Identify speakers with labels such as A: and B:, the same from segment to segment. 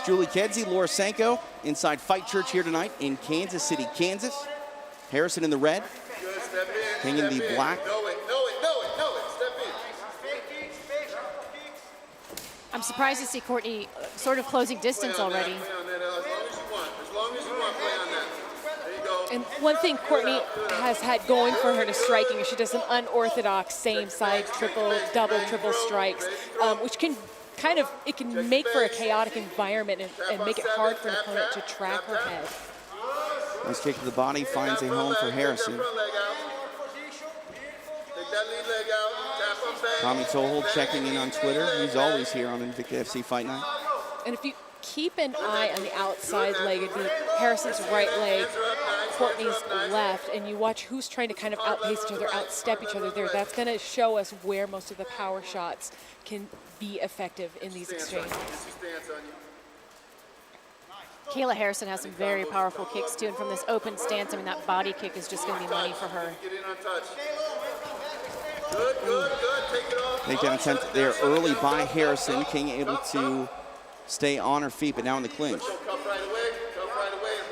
A: Davis, Julie Kedzie, Laura Sanko inside Fight Church here tonight in Kansas City, Kansas. Harrison in the red, King in the black.
B: I'm surprised to see Courtney sort of closing distance already.
C: And one thing Courtney has had going for her to striking is she does some unorthodox same side triple, double, triple strikes, which can it can make for a chaotic environment and make it hard for an opponent to track her head.
A: Nice kick to the body, finds a home for Harrison. Tommy Tohold checking in on Twitter. He's always here on Invicta FC Fight Night.
C: And if you keep an eye on the outside leg, it'd be Harrison's right leg, Courtney's left, and you watch who's trying to kind of outpace each other, outstep each other there. That's going to show us where most of the power shots can be effective in these exchanges.
B: Kayla Harrison has some very powerful kicks too, and from this open stance, I mean, that body kick is just going to be money for her.
A: Takedown attempt there early by Harrison. King able to stay on her feet, but now in the clinch.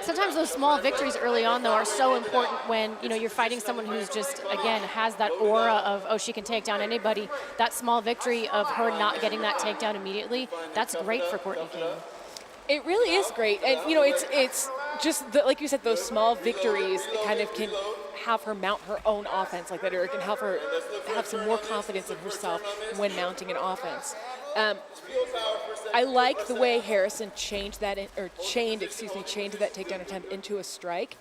B: Sometimes those small victories early on, though, are so important when, you know, you're fighting someone who's just, again, has that aura of, oh, she can take down anybody. That small victory of her not getting that takedown immediately, that's great for Courtney King.
C: It really is great. And, you know, it's just, like you said, those small victories kind of can have her mount her own offense like that, or it can help her have some more confidence in herself when mounting an offense. I like the way Harrison changed that, chained that takedown attempt into a strike.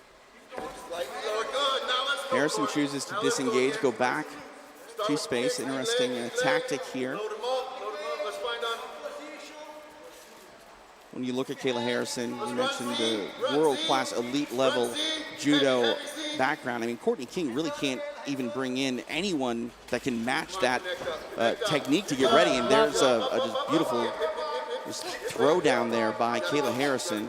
A: Harrison chooses to disengage, go back to space. Interesting tactic here. When you look at Kayla Harrison, you mentioned the world-class elite level judo background. I mean, Courtney King really can't even bring in anyone that can match that technique to get ready. And there's a just beautiful throw down there by Kayla Harrison.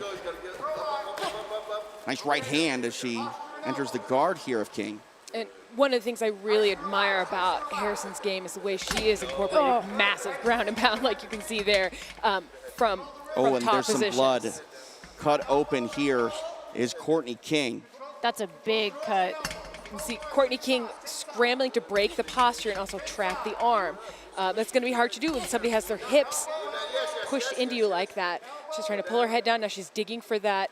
A: Nice right hand as she enters the guard here of King.
C: And one of the things I really admire about Harrison's game is the way she is incorporating massive ground and pound, like you can see there from
A: and
C: top
A: there's
C: positions.
A: some blood. Cut open here is Courtney King.
B: That's a big cut.
C: You see Courtney King scrambling to break the posture and also trap the arm. That's going to be hard to do when somebody has their hips pushed into you like that. She's trying to pull her head down. Now she's digging for that.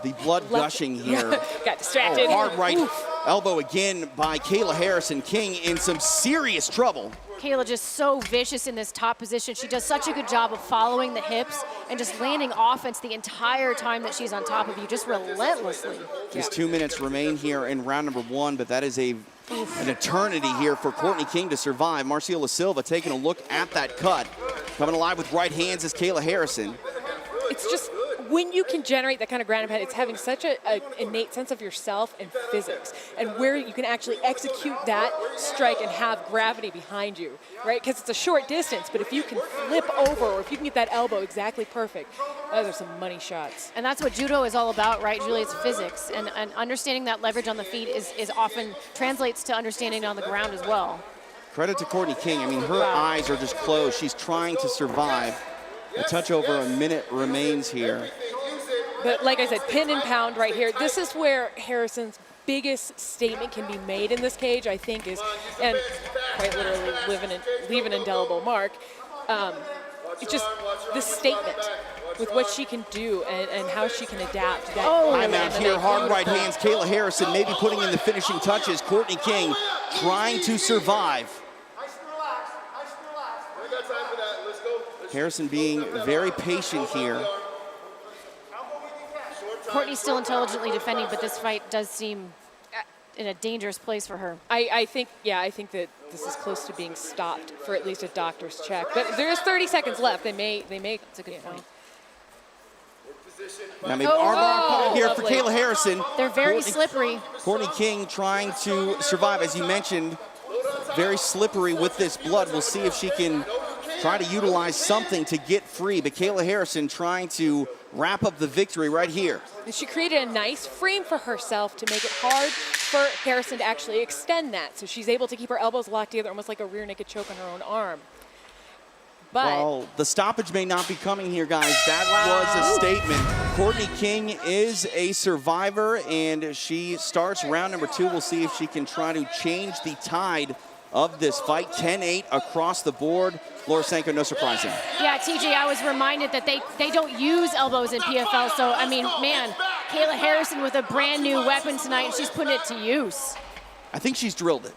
A: The blood gushing here.
C: Got distracted.
A: Hard right elbow again by Kayla Harrison. King in some serious trouble.
B: Kayla just so vicious in this top position. She does such a good job of following the hips and just landing offense the entire time that she's on top of you, just relentlessly.
A: Just 2 minutes remain here in round number one, but that is an eternity here for Courtney King to survive. Marciola Silva taking a look at that cut. Coming alive with right hands is Kayla Harrison.
C: It's just, when you can generate that kind of ground and pound, it's having such an innate sense of yourself and physics, and where you can actually execute that strike and have gravity behind you, right? Because it's a short distance, but if you can flip over, or if you can get that elbow exactly perfect, those are some money shots.
B: And that's what judo is all about, right, Julie? It's physics, and understanding that leverage on the feet is often translates to understanding on the ground as well.
A: Credit to Courtney King. I mean, her eyes are just closed. She's trying to survive. A touch over a minute remains here.
C: But like I said, pin and pound right here. This is where Harrison's biggest statement can be made in this cage, I think, is, and quite literally leave an indelible mark. It's just the statement with what she can do and how she can adapt.
A: Timeout here, hard right hands. Kayla Harrison maybe putting in the finishing touches. Courtney King trying to survive. Harrison being very patient here.
B: Courtney's still intelligently defending, but this fight does seem in a dangerous place for her.
C: I think that this is close to being stopped for at least a doctor's check. But there's 30 seconds left. They may. That's a good point.
A: Now maybe armbar coming here for Kayla Harrison.
B: They're very slippery.
A: Courtney King trying to survive, as you mentioned, very slippery with this blood. We'll see if she can try to utilize something to get free, but Kayla Harrison trying to wrap up the victory right here.
C: And she created a nice frame for herself to make it hard for Harrison to actually extend that. So she's able to keep her elbows locked together, almost like a rear naked choke on her own arm. But
A: well, the stoppage may not be coming here, guys. That was a statement. Courtney King is a survivor, and she starts round number 2. We'll see if she can try to change the tide of this fight. 10-8 across the board. Laura Sanko, no surprise there.
B: Yeah, TJ, I was reminded that they don't use elbows in PFL. So, I mean, man, Kayla Harrison with a brand new weapon tonight, and she's putting it to use.
A: I think she's drilled it.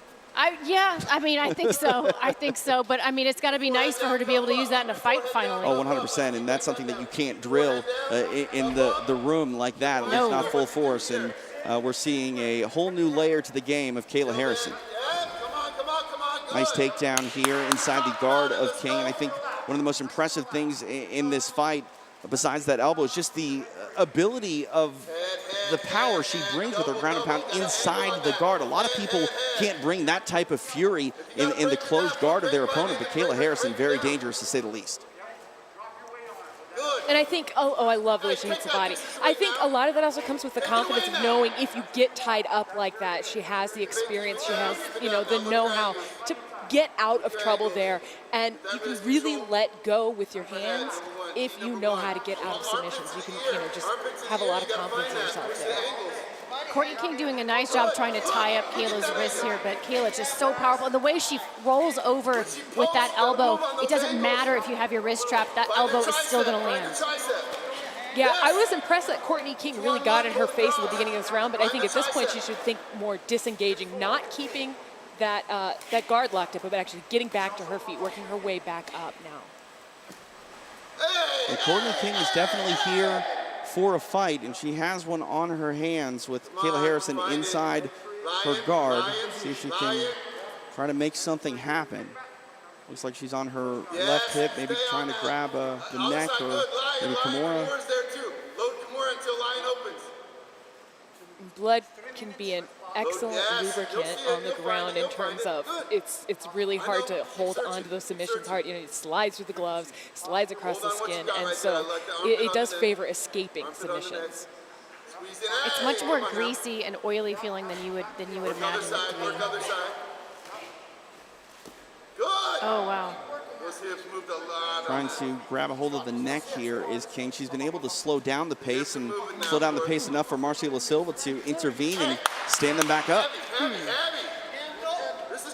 B: Yeah, I mean, I think so. I think so. But, I mean, it's got to be nice for her to be able to use that in a fight finally.
A: Oh, 100%. And that's something that you can't drill in the room like that. At least not full force. And we're seeing a whole new layer to the game of Kayla Harrison. Nice takedown here inside the guard of King. And I think one of the most impressive things in this fight, besides that elbow, is just the ability of the power she brings with her ground and pound inside the guard. A lot of people can't bring that type of fury in the closed guard of their opponent, but Kayla Harrison, very dangerous to say the least.
C: And I think, I love the way she hits the body. I think a lot of that also comes with the confidence of knowing if you get tied up like that, she has the experience, she has, the know-how to get out of trouble there. And you can really let go with your hands if you know how to get out of submissions. You can, just have a lot of confidence in yourself there.
B: Courtney King doing a nice job trying to tie up Kayla's wrists here, but Kayla's just so powerful. And the way she rolls over with that elbow, it doesn't matter if you have your wrist trapped, that elbow is still going to land.
C: Yeah, I was impressed that Courtney King really got in her face at the beginning of this round, but I think at this point she should think more disengaging, not keeping that guard locked up, but actually getting back to her feet, working her way back up now.
A: And Courtney King is definitely here for a fight, and she has one on her hands with Kayla Harrison inside her guard. See if she can try to make something happen. Looks like she's on her left hip, maybe trying to grab the neck or maybe Kimura.
C: Blood can be an excellent lubricant on the ground in terms of it's really hard to hold on to those submissions hard. It slides through the gloves, slides across the skin, and so it does favor escaping submissions.
B: It's much more greasy and oily feeling than you would imagine it to be. Oh, wow.
A: Trying to grab a hold of the neck here is King. She's been able to slow down the pace and slow down the pace enough for Marcela Silva to intervene and stand them back up.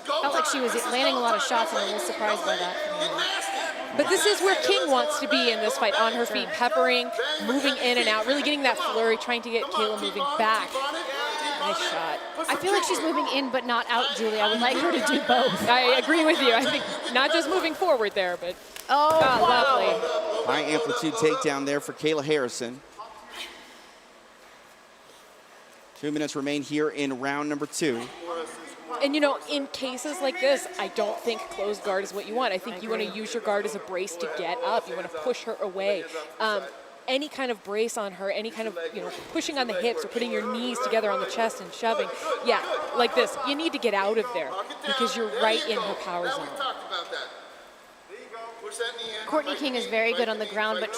B: Felt like she was landing a lot of shots, and I'm a little surprised by that.
C: But this is where King wants to be in this fight, on her feet, peppering, moving in and out, really getting that flurry, trying to get Kayla moving back. Nice shot.
B: I feel like she's moving in but not out, Julie. I would like her to do both.
C: I agree with you. I think not just moving forward there, but lovely.
A: High amplitude takedown there for Kayla Harrison. 2 minutes remain here in round number 2.
C: And in cases like this, I don't think closed guard is what you want. I think you want to use your guard as a brace to get up. You want to push her away. Any kind of brace on her, any kind of, pushing on the hips or putting your knees together on the chest and shoving. Yeah, like this. You need to get out of there because you're right in her power zone.
B: Courtney King is very good on the ground, but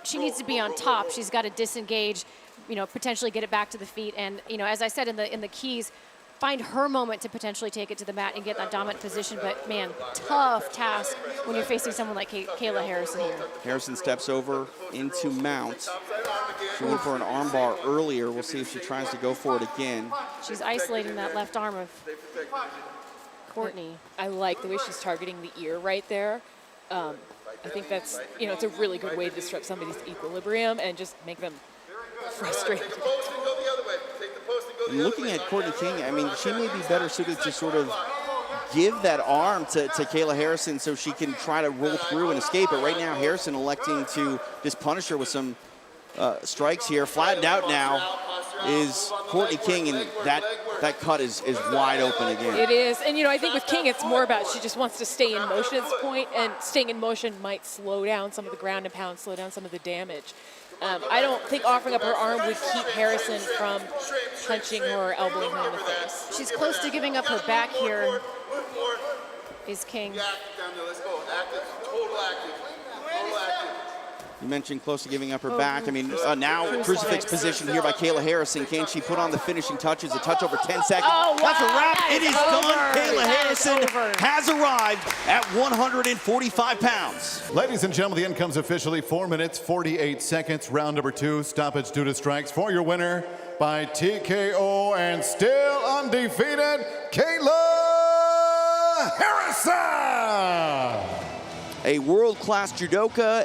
B: she needs to be on top. She's got to disengage, potentially get it back to the feet. And, as I said in the keys, find her moment to potentially take it to the mat and get that dominant position. But, man, tough task when you're facing someone like Kayla Harrison here.
A: Harrison steps over into mount. She went for an armbar earlier. We'll see if she tries to go for it again.
B: She's isolating that left arm of Courtney.
C: I like the way she's targeting the ear right there. I think that's, it's a really good way to disrupt somebody's equilibrium and just make them frustrated.
A: And looking at Courtney King, I mean, she may be better suited to sort of give that arm to Kayla Harrison so she can try to roll through and escape. But right now, Harrison electing to just punish her with some strikes here. Flattened out now is Courtney King, and that cut is wide open again.
C: It is, and I think with King, it's more about she just wants to stay in motion at this point, and staying in motion might slow down some of the ground and pound, slow down some of the damage. I don't think offering up her arm would keep Harrison from punching her or elbowing her in the face.
B: She's close to giving up her back here, is King.
A: You mentioned close to giving up her back. I mean, now crucifix position here by Kayla Harrison. Can she put on the finishing touches? A touch over 10 seconds.
B: Oh, wow.
A: That's a wrap.
B: That
A: It is
B: over.
A: done. Kayla Harrison
B: over.
A: has arrived at 145 pounds.
D: Ladies and gentlemen, the end comes officially 4 minutes, 48 seconds. Round number 2, stoppage due to strikes. For your winner by TKO and still undefeated, Kayla Harrison.
A: A world-class judoka